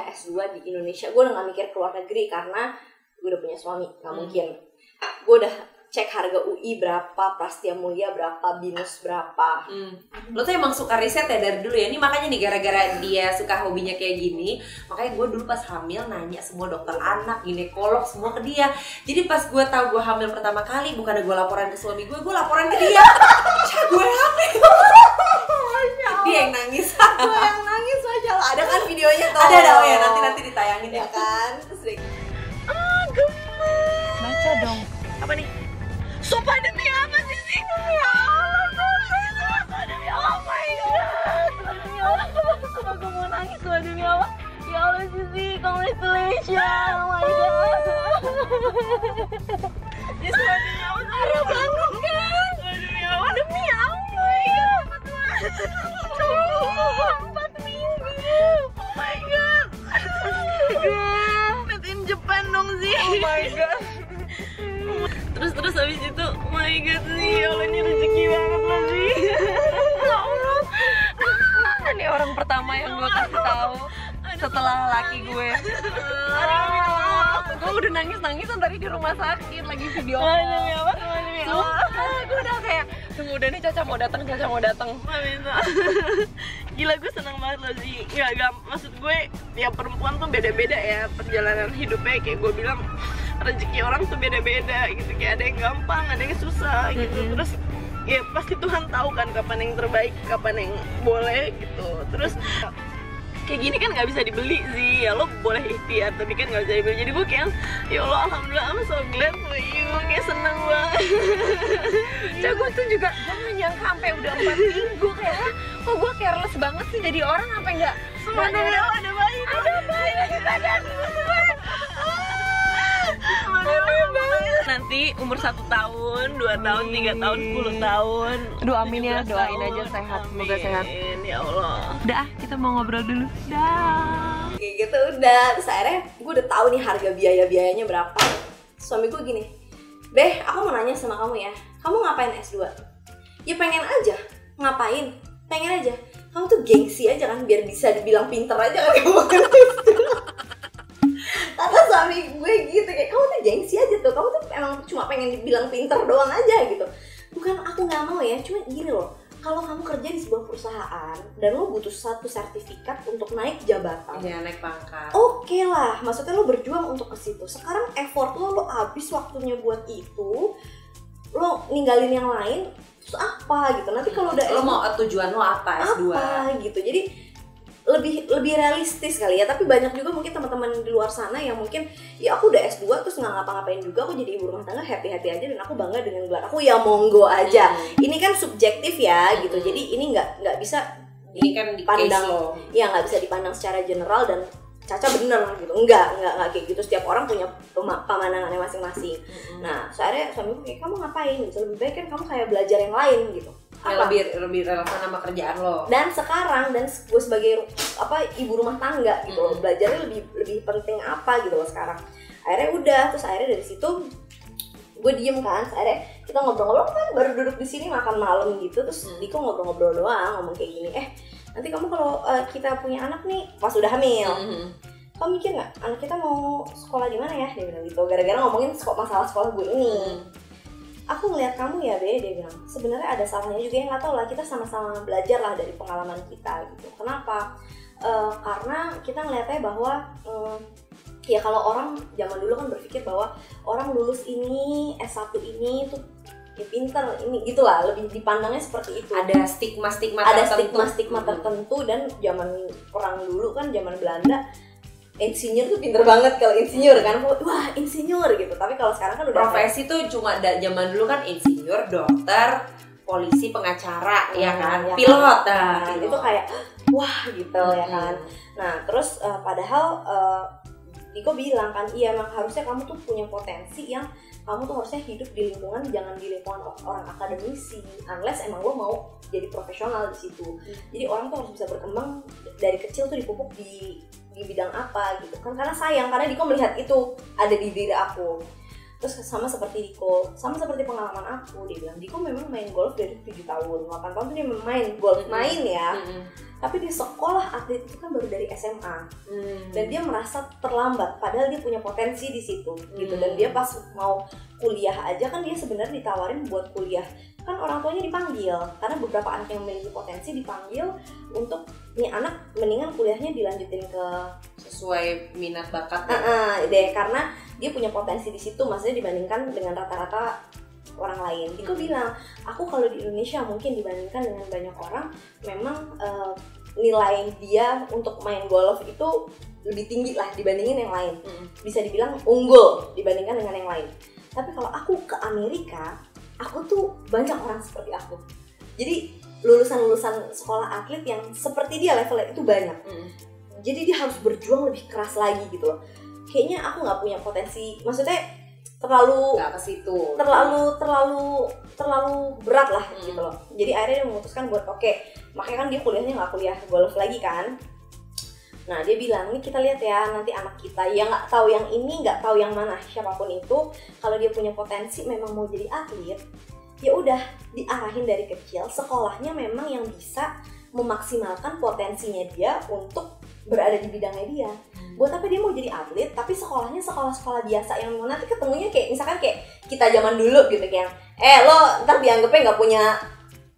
kuliah S2 di Indonesia. Gue udah gak mikir keluar negeri karena gue udah punya suami, gak mungkin. Gue udah cek harga UI berapa, Prastia Mulia berapa, Binus berapa. Lo tuh emang suka riset ya dari dulu ya. Ini makanya nih gara-gara dia suka hobinya kayak gini, makanya gue dulu pas hamil nanya semua dokter anak, ginekolog semua ke dia. Jadi pas gue tahu gue hamil pertama kali, bukan gue laporan ke suami gue laporan ke dia. Gue hamil. Dia yang nangis. Gue yang nangis, Masya Allah. Ada kan videonya tuh? Ada oh ya, nanti ditayangin ya kan. Terus deh. Gemes. Baca dong. Apa nih? Sumpah demi apa sih? Ya Allah, demi Allah, oh my god. Demi Allah, sumpah gue mau nangis. Sumpah demi Allah. Ya Allah Sisi, congratulations. Oh my god. Ya sumpah demi Allah. Parah banget kan? Demi Allah. Demi Allah ya. 4 minggu. Oh my god. Made in Japan dong sih. Oh my god. Terus habis itu, oh my god sih, ya Allah ini rezeki banget loh sih. Ya Allah. Ini orang pertama yang gue kasih tahu setelah laki gue. Gue udah nangis-nangisan tadi di rumah sakit lagi video call. Demi apa? Demi Allah. Gue udah kayak tunggu udah nih Caca mau datang. Nggak bisa. Gila gue seneng banget loh sih. Gak maksud gue ya perempuan tuh beda-beda ya perjalanan hidupnya. Kayak gue bilang rezeki orang tuh beda-beda gitu. Kayak ada yang gampang, ada yang susah gitu. Terus ya pasti Tuhan tahu kan kapan yang terbaik, kapan yang boleh gitu. Terus kayak gini kan nggak bisa dibeli sih, ya lo boleh ikhtiar tapi kan nggak bisa dibeli. Jadi gue kayak ya Allah alhamdulillah I'm so glad for you, kayak seneng banget. Cak gue tuh juga gue nggak nyangka sampai udah 4 minggu kayak kok gue careless banget sih jadi orang sampai nggak Semuanya ada bayi, kita dan nanti umur 1 tahun, 2 tahun, 3 tahun, 10 tahun. Aduh amin ya, 17 doain tahun. aja sehat, semoga sehat. Amin, ya Allah. Udah kita mau ngobrol dulu. Dah. Kayak gitu udah. Terus akhirnya gue udah tahu nih harga biayanya berapa. Suami gue gini, Beh, aku mau nanya sama kamu ya, kamu ngapain S2? Ya pengen aja. Ngapain? Pengen aja. Kamu tuh gengsi aja kan, biar bisa dibilang pinter aja kan kamu kan S2. Kata suami gue gitu, kayak kamu tuh gengsi aja tuh, kamu tuh emang cuma pengen dibilang pinter doang aja gitu. Bukan aku gak mau ya, cuma gini loh, kalau kamu kerja di sebuah perusahaan dan lo butuh satu sertifikat untuk naik jabatan, Iya, naik pangkat. oke lah, maksudnya lo berjuang untuk ke situ. Sekarang effort lo habis waktunya buat itu, lo ninggalin yang lain, terus apa gitu? Nanti kalau udah Lo mau tujuan lo apa S2? apa gitu. Jadi lebih realistis kali ya. Tapi banyak juga mungkin teman-teman di luar sana yang mungkin ya aku udah S2 terus nggak ngapa-ngapain juga, aku jadi ibu rumah tangga happy-happy aja dan aku bangga dengan gelar aku, ya monggo aja. Ini kan subjektif ya gitu. Jadi ini nggak bisa Ini kan di case dipandang, lo. ya nggak bisa dipandang secara general dan Caca bener gitu. Enggak kayak gitu. Setiap orang punya pemandangannya masing-masing. Nah, soalnya suamiku kayak, kamu ngapain gitu? Lebih baik kan kamu kayak belajar yang lain gitu. Ya, lebih relevan sama kerjaan lo. Dan sekarang gue sebagai ibu rumah tangga gitu loh, belajarnya lebih penting apa gitu loh sekarang. Akhirnya udah, terus akhirnya dari situ gue diem kan. Akhirnya kita ngobrol-ngobrol kan, baru duduk di sini makan malam gitu. Terus Diko ngobrol-ngobrol doang, ngomong kayak gini, nanti kamu kalau kita punya anak nih pas udah hamil, kamu mikir nggak anak kita mau sekolah di mana ya? Dia bilang gitu, gara-gara ngomongin masalah sekolah gue ini. Aku ngeliat kamu ya Be, dia bilang, sebenarnya ada salahnya juga, yang nggak tahu lah, kita sama-sama belajar lah dari pengalaman kita gitu. Kenapa? Karena kita ngeliatnya bahwa ya kalau orang zaman dulu kan berpikir bahwa orang lulus ini S1 ini tuh ya pinter ini gitulah, lebih dipandangnya seperti itu. Ada stigma-stigma tertentu. Dan zaman perang dulu kan, zaman Belanda, insinyur tuh pinter banget kalau insinyur kan, wah insinyur gitu. Tapi kalau sekarang kan udah profesi tuh cuma zaman dulu kan insinyur, dokter, polisi, pengacara, ya kan, ya pilot, kan? Itu kayak wah gitu ya kan. Nah terus padahal Diko bilang kan, iya emang harusnya kamu tuh punya potensi yang kamu tuh harusnya hidup di lingkungan, jangan di lingkungan orang akademisi, unless emang lo mau jadi profesional di situ. Jadi orang tuh harus bisa berkembang dari kecil tuh, dipupuk di bidang apa gitu kan. Karena sayang, karena Diko melihat itu ada di diri aku. Terus sama seperti Diko, sama seperti pengalaman aku, dia bilang Diko memang main golf dari 7 tahun, 8 tahun tuh dia main golf, main ya. Tapi di sekolah atlet itu kan baru dari SMA. Dan dia merasa terlambat, padahal dia punya potensi di situ gitu. Dan dia pas mau kuliah aja kan dia sebenarnya ditawarin buat kuliah. Kan orang tuanya dipanggil, karena beberapa anak yang memiliki potensi dipanggil untuk nih anak mendingan kuliahnya dilanjutin ke sesuai minat bakatnya. Deh, karena dia punya potensi di situ, maksudnya dibandingkan dengan rata-rata orang lain. Diko bilang, aku kalau di Indonesia mungkin dibandingkan dengan banyak orang, memang nilai dia untuk main golf itu lebih tinggi lah dibandingin yang lain. Bisa dibilang unggul dibandingkan dengan yang lain. Tapi kalau aku ke Amerika, aku tuh banyak orang seperti aku. Jadi lulusan-lulusan sekolah atlet yang seperti dia levelnya itu banyak. Jadi dia harus berjuang lebih keras lagi gitu loh. Kayaknya aku nggak punya potensi, maksudnya terlalu nggak ke situ, terlalu berat lah gitu loh. Jadi akhirnya dia memutuskan buat makanya kan dia kuliahnya nggak kuliah golf lagi kan. Nah dia bilang, nih kita lihat ya nanti anak kita yang nggak tahu yang ini, nggak tahu yang mana, siapapun itu, kalau dia punya potensi memang mau jadi atlet, ya udah diarahin dari kecil, sekolahnya memang yang bisa memaksimalkan potensinya dia untuk berada di bidangnya dia. Buat apa dia mau jadi atlet tapi sekolahnya sekolah-sekolah biasa yang nanti ketemunya kayak misalkan kayak kita zaman dulu gitu, kayak lo ntar dianggapnya nggak punya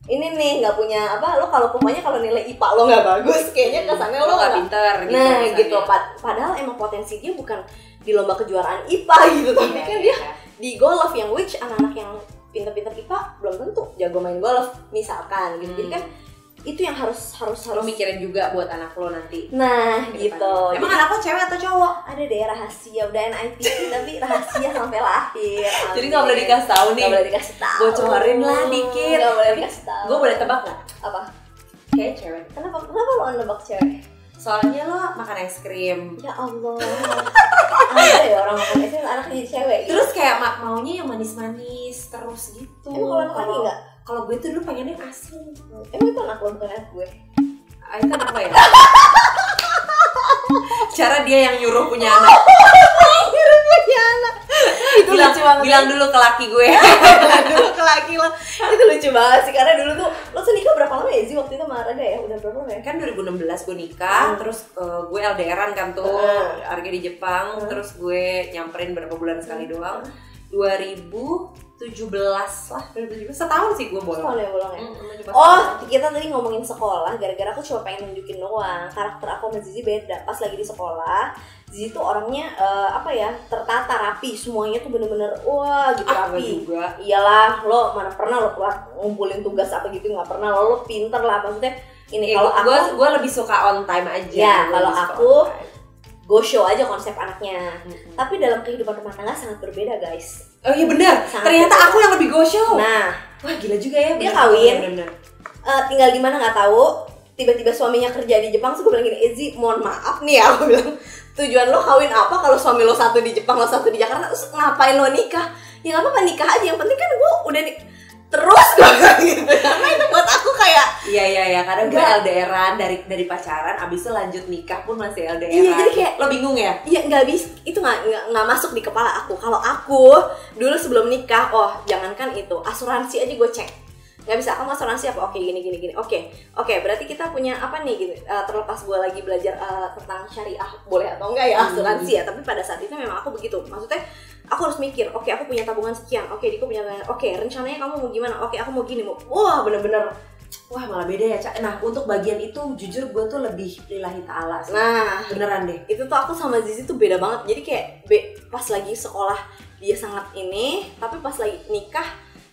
ini nih, nggak punya apa, lo kalau pokoknya kalau nilai IPA lo nggak bagus kayaknya kesannya lo nggak pinter gitu. Nah gitu, padahal emang potensi dia bukan di lomba kejuaraan IPA gitu, tapi kan dia di golf yang which anak-anak yang pinter-pinter IPA belum tentu jago main golf misalkan gitu. Jadi kan itu yang harus lo mikirin juga buat anak lo nanti. Nah gitu. Emang anak lo cewek atau cowok? Ada deh rahasia, udah NIPT tapi rahasia sampai lahir. Jadi nggak boleh dikasih tahu nih. Nggak boleh dikasih tahu. Bocorin lah dikit. Nggak boleh dikasih tahu. Gue boleh tebak nggak? Apa? Kayak cewek. Kenapa lo nebak cewek? Soalnya lo makan es krim. Ya Allah. Ada ya orang makan es krim anaknya jadi cewek. Terus kayak maunya yang manis-manis terus gitu. Emang kalau anak enggak? Kalau gue tuh dulu pengennya asin. Emang itu anak lo bukan anak gue? Itu anak lo ya? Cara dia yang nyuruh punya anak. Nyuruh punya anak. Itu lucu banget. Bilang dulu ke laki gue. Bilang dulu ke laki lo. Itu lucu banget sih, karena dulu tuh lo nikah berapa lama ya sih waktu itu sama Raga ya? Udah berapa lama ya? Kan 2016 gue nikah, terus gue LDRan kan tuh, Arga di Jepang, terus gue nyamperin berapa bulan sekali doang. 2017 lah, 2017 setahun sih gue bolong. Setahun ya bolong ya? Kita tadi ngomongin sekolah, gara-gara aku cuma pengen nunjukin doang karakter aku sama Zizi beda. Pas lagi di sekolah, Zizi tuh orangnya tertata rapi, semuanya tuh bener-bener gitu rapi. Juga. Iyalah, lo mana pernah lo ngumpulin tugas apa gitu, nggak pernah. Lo pinter lah, maksudnya ini kalau aku gue lebih suka on time aja. Ya kalau aku go show aja konsep anaknya. Tapi dalam kehidupan rumah tangga sangat berbeda guys. Oh iya benar. Ternyata aku yang lebih go show. Nah, wah gila juga ya. Dia kawin, tinggal di mana nggak tahu. Tiba-tiba suaminya kerja di Jepang, terus gue bilang gini, Ezi, mohon maaf nih ya, aku bilang, tujuan lo kawin apa kalau suami lo satu di Jepang, lo satu di Jakarta, terus ngapain lo nikah? Ya nggak apa-apa nikah aja, yang penting kan gue udah terus gue gitu. Karena itu buat aku kayak iya karena gue LDRan dari pacaran, abis itu lanjut nikah pun masih LDRan. Iya, jadi kayak lo bingung ya? Iya nggak bisa, itu nggak masuk di kepala aku. Kalau aku dulu sebelum nikah, jangankan itu, asuransi aja gue cek. Nggak bisa, kamu asuransi apa? Oke, gini. Oke, berarti kita punya apa nih gitu. Terlepas gue lagi belajar tentang syariah boleh atau enggak ya asuransi ya. Tapi pada saat itu memang aku begitu. Maksudnya aku harus mikir, oke aku punya tabungan sekian, oke Diko punya tabungan, oke rencananya kamu mau gimana, oke aku mau gini, bener-bener wah malah beda ya Cak. Nah untuk bagian itu jujur gue tuh lebih lillahi ta'ala sih. Nah beneran deh, itu tuh aku sama Zizi tuh beda banget. Jadi kayak pas lagi sekolah dia sangat ini, tapi pas lagi nikah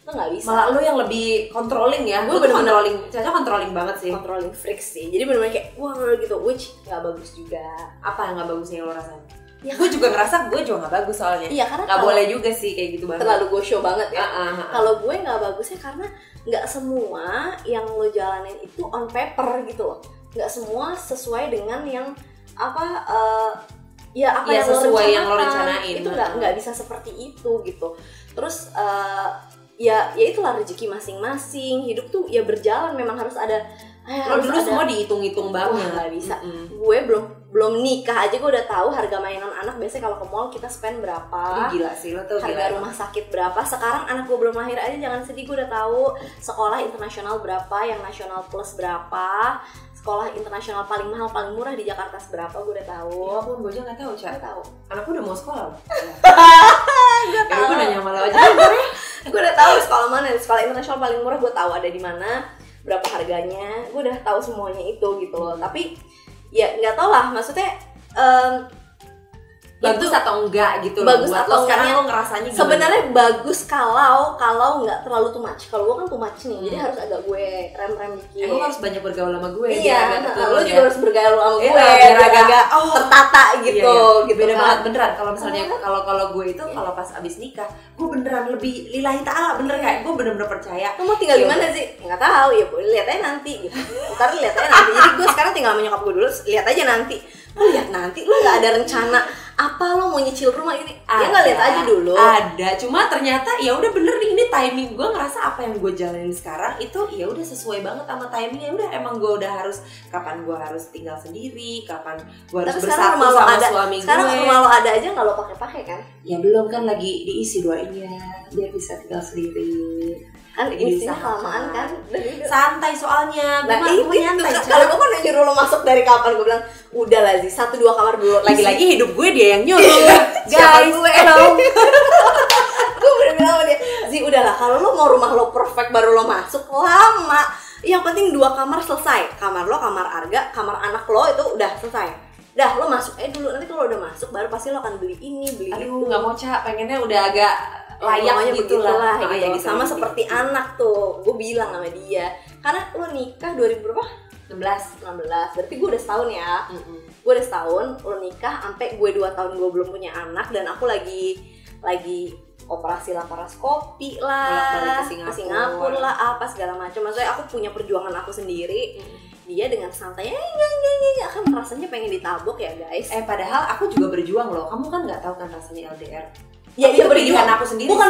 tuh nggak bisa. Malah lu yang lebih controlling ya. Gue controlling, Caca controlling banget sih, controlling freak sih. Jadi bener-bener kayak wah gitu, which nggak bagus juga. Apa yang nggak bagusnya yang lo rasain? Ya, gue juga ngerasa gue juga nggak bagus soalnya. Iya, karena nggak boleh juga sih kayak gitu banget. Terlalu go show banget ya. Kalau gue nggak bagusnya karena nggak semua yang lo jalanin itu on paper gitu loh. Nggak semua sesuai dengan yang yang sesuai yang lo rencanain. Itu nggak bisa seperti itu gitu. Terus ya itulah rezeki masing-masing. Hidup tuh ya berjalan, memang harus ada Lo dulu semua dihitung-hitung banget. Nggak bisa. Gue belum nikah aja gue udah tahu harga mainan anak. Biasanya kalau ke mall kita spend berapa. Gila sih lo tuh. Harga rumah sakit berapa. Sekarang anak gue belum lahir aja jangan sedih, gue udah tahu sekolah internasional berapa, yang nasional plus berapa, sekolah internasional paling mahal paling murah di Jakarta seberapa, gue udah tahu. Ya ampun, gue aja nggak tahu, Cak. Gue tahu. Anakku udah mau sekolah. Gue tahu. Gue nanya sama lo aja. Gue udah tahu sekolah mana, sekolah internasional paling murah gue tahu ada di mana, berapa harganya, gue udah tahu semuanya itu gitu loh. Tapi ya nggak tau lah, maksudnya bagus itu, atau enggak gitu bagus loh. atau Sekarang enggaknya lo ngerasanya gimana? sebenarnya bagus kalau nggak terlalu too much. Kalau gue kan too much nih, jadi harus agak gue rem dikit. Lo harus banyak bergaul sama gue. Iya, lo ya. juga harus bergaul sama gue, biar agak tertata gitu. Iya. Gitu Beda kan. banget beneran. Kalau misalnya kalau gue itu kalau pas abis nikah, gue beneran lebih lillahi ta'ala, bener kayak gue bener-bener percaya. Lo mau tinggal di mana sih? Nggak tahu ya, boleh lihat aja nanti gitu. Ntar lihat aja nanti. Jadi gue sekarang tinggal sama nyokap gue dulu, lihat aja nanti. Lo lihat nanti, lo nggak ada rencana apa lo mau nyicil rumah ini? Ya nggak lihat aja dulu. Ada, cuma ternyata ya udah bener nih, ini timing gue ngerasa apa yang gue jalanin sekarang itu ya udah sesuai banget sama timingnya. Udah emang gue udah harus kapan gue harus tinggal sendiri, kapan gue harus Tapi bersatu rumah lo sama ada, suami sekarang gue. rumah lo ada aja nggak lo pakai kan? Ya belum, kan lagi diisi doainnya biar bisa tinggal sendiri. Kan isinya kelamaan kan? Santai soalnya, gue Nah mah itu nyantai. kalau gue kan nyuruh lo masuk dari kapan, gue bilang udah lah Zi, 1-2 kamar dulu. Lagi-lagi hidup gue dia yang nyuruh. Siapa Guys, gue? hello. Gue udah bilang sama dia, Zi udahlah, kalau lo mau rumah lo perfect baru lo masuk, lama. Yang penting 2 kamar selesai. Kamar lo, kamar Arga, kamar anak lo itu udah selesai. Dah lo masuk dulu, nanti kalau udah masuk baru pasti lo akan beli ini, beli itu. Aduh, nggak mau, Cak, pengennya udah agak layak gitu lah. Gitu. Gitu, Sama gitu. seperti anak tuh, gue bilang sama dia, karena lo nikah 2000 berapa? 16, berarti gue udah setahun ya. Gue udah setahun, lo nikah sampai gue 2 tahun gue belum punya anak, dan aku lagi operasi laparoskopi lah, ke Singapura lah, apa segala macam. Maksudnya aku punya perjuangan aku sendiri. Dia dengan santainya kan rasanya pengen ditabok ya guys. Padahal aku juga berjuang loh. Kamu kan nggak tahu kan rasanya LDR. Ya itu iya, pilihan berjuang aku sendiri. Bukan.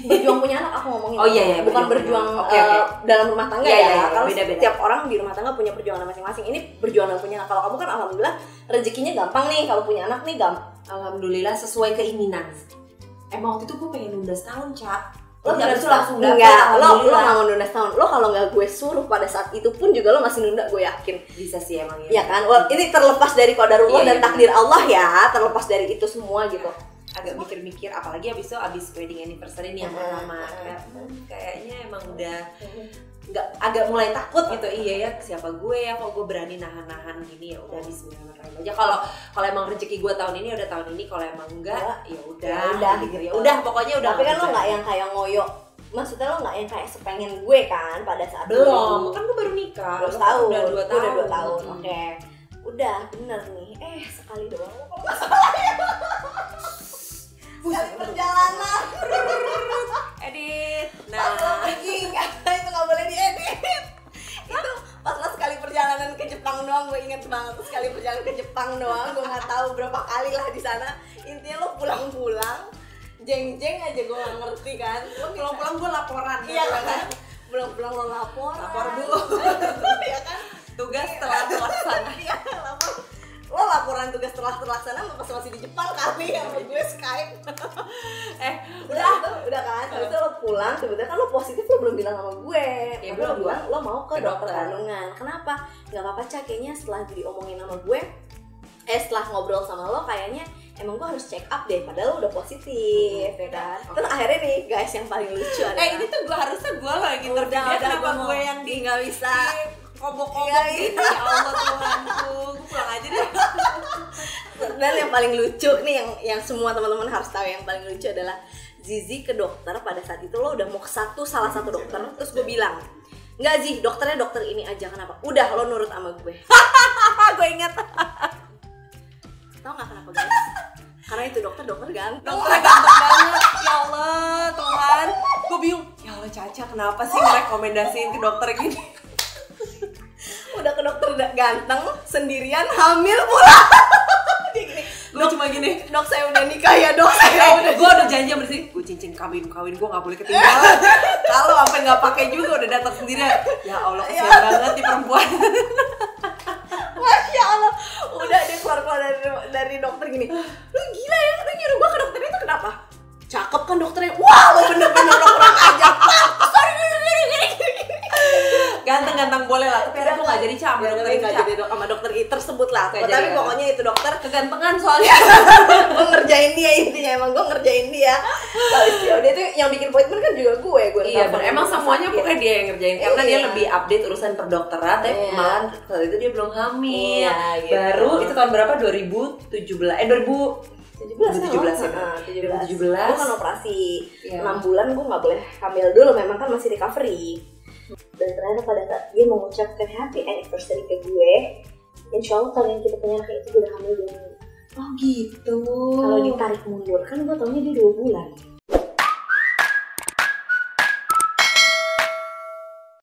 Berjuang punya anak aku ngomongin. Oh iya, bukan berjuang okay. dalam rumah tangga Iya, ya. iya, Kalau beda-beda. setiap orang di rumah tangga punya perjuangan masing-masing. Ini perjuangan punya anak. Kalau kamu kan alhamdulillah rezekinya gampang nih, kalau punya anak nih gampang. Alhamdulillah sesuai keinginan. Emang waktu itu gue pengen nunda setahun, Cak. Lo habis itu langsung dapet. enggak, lo nggak mau nunda setahun. Lo kalau nggak gue suruh pada saat itu pun juga lo masih nunda, gue yakin. Bisa sih emang Ya kan, well, ini terlepas dari qadarullah dan Iya, takdir Allah ya, terlepas dari itu semua gitu. Agak mikir-mikir, apalagi abis wedding anniversary nih yang pertama. Kayaknya emang udah nggak, agak mulai takut gitu. Iya ya, siapa gue ya, kok gue berani nahan-nahan gini. Ya udah, bismillahirrahmanirrahim aja. Kalau emang rezeki gue tahun ini udah tahun ini, kalau emang enggak ya udah gitu. Ya udah, pokoknya udah. Tapi kan lo nggak yang kayak ngoyo, maksudnya lo nggak yang kayak sepengen gue kan pada saat belum itu. kan gue baru nikah. Belum tahun, udah 2 tahun. Udah 2 tahun. Oke. Udah bener nih. Sekali doang lo kalau nggak salah ya. Sekali perjalanan. Edit. Pas lo pergi, itu nggak boleh diedit. Itu pas lo sekali perjalanan ke Jepang doang, gue inget banget. Sekali perjalanan ke Jepang doang, gue nggak tahu berapa kali lah di sana. Intinya lo pulang-pulang, jeng-jeng aja gue nggak ngerti kan. Lo pulang-pulang gue laporan. Iya kan. Pulang-pulang lo lapor Bu. Iya kan. Tugas telah terlaksana. Iya, lapor. Lo laporan tugas telah terlaksana pas masih di Jepang kali sama gue Skype. Udah kan. Habis itu lo pulang, tiba-tiba kan lo positif, lo belum bilang sama gue. Ya, lo belum. bilang lo mau ke dokter dokter. kandungan. Kenapa? Gak apa-apa, Cak, kayaknya setelah diomongin sama gue, setelah ngobrol sama lo, kayaknya emang gue harus check up deh, padahal lo udah positif, ya kan? Terus akhirnya nih guys, yang paling lucu adalah Ini tuh gue harusnya gue loh yang interview dia, kenapa gue yang di nggak bisa kobok-kobok gitu. Ya Allah Tuhanku, gue pulang aja deh. Dan yang paling lucu nih, yang semua teman-teman harus tahu, yang paling lucu adalah Zizi ke dokter pada saat itu. Lo udah mau ke salah satu dokter, terus gue bilang, enggak Zi, dokternya dokter ini aja. Kenapa? Udah, lo nurut sama gue. Gue inget. Tau gak kenapa guys? Karena itu dokter ganteng. Dokternya ganteng banget. Ya Allah Tuhan, gue bingung. Ya Allah Caca, kenapa sih ngerekomendasiin ke dokter gini? Udah ke dokter ganteng, sendirian, hamil pula. Dia gini, gue cuma gini, dok saya udah nikah ya dok, saya udah. gue udah janji sama dia, gue cincin kawin gue nggak boleh ketinggalan. Kalau sampai nggak pakai juga udah datang sendiri. Ya Allah, kesian banget nih perempuan. Masya Allah, udah dia keluar dari dokter gini, lu gila ya, lu nyuruh gue ke dokter itu kenapa? Cakep kan dokternya, wah lo bener-bener kurang ajar. Sorry. Ganteng-ganteng boleh lah, tapi ada gue nggak jadi sama dokter itu, nggak jadi sama dokter tersebut lah. Nggak Tapi jadi, pokoknya itu dokter kegantengan soalnya. gue ngerjain dia intinya, emang gue ngerjain dia. Kalau dia tuh yang bikin appointment kan juga gue Iya benar, emang semuanya pokoknya dia yang ngerjain karena dia lebih update urusan perdokteran. Tapi malah saat itu dia belum hamil, gitu. baru itu tahun berapa? 2017 ya. 2017. Gue kan operasi 6 Iya. bulan, gue nggak boleh hamil dulu, memang kan masih recovery. Dan ternyata pada saat dia mengucapkan happy anniversary ke gue, insya Allah tahun yang kita punya kayak itu gue udah hamil 2 minggu. Oh gitu. Kalau ditarik mundur kan gue taunya dia 2 bulan.